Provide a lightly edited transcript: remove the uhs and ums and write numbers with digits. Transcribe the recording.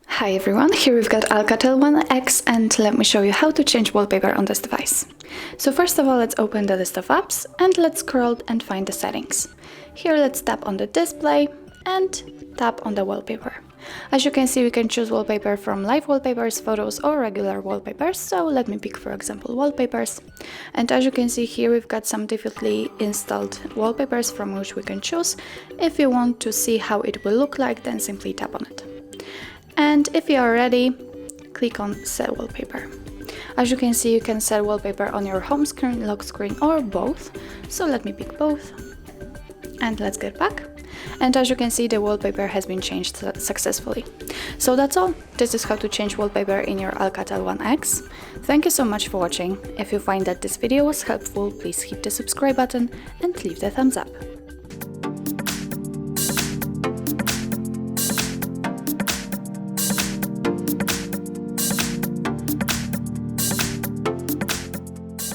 Hi everyone, here we've got ALCATEL One X and let me show you how to change wallpaper on this device. So first of all, let's open the list of apps and let's scroll and find the settings. Here let's tap on the display and tap on the wallpaper. As you can see, we can choose wallpaper from live wallpapers, photos or regular wallpapers. So let me pick, for example, wallpapers. And as you can see here, we've got some defaultly installed wallpapers from which we can choose. If you want to see how it will look like, then simply tap on it. And if you are ready, click on Set Wallpaper. As you can see, you can set wallpaper on your home screen, lock screen or both. So let me pick both and let's get back. And as you can see, the wallpaper has been changed successfully. So that's all. This is how to change wallpaper in your ALCATEL One X. Thank you so much for watching. If you find that this video was helpful, please hit the subscribe button and leave the thumbs up.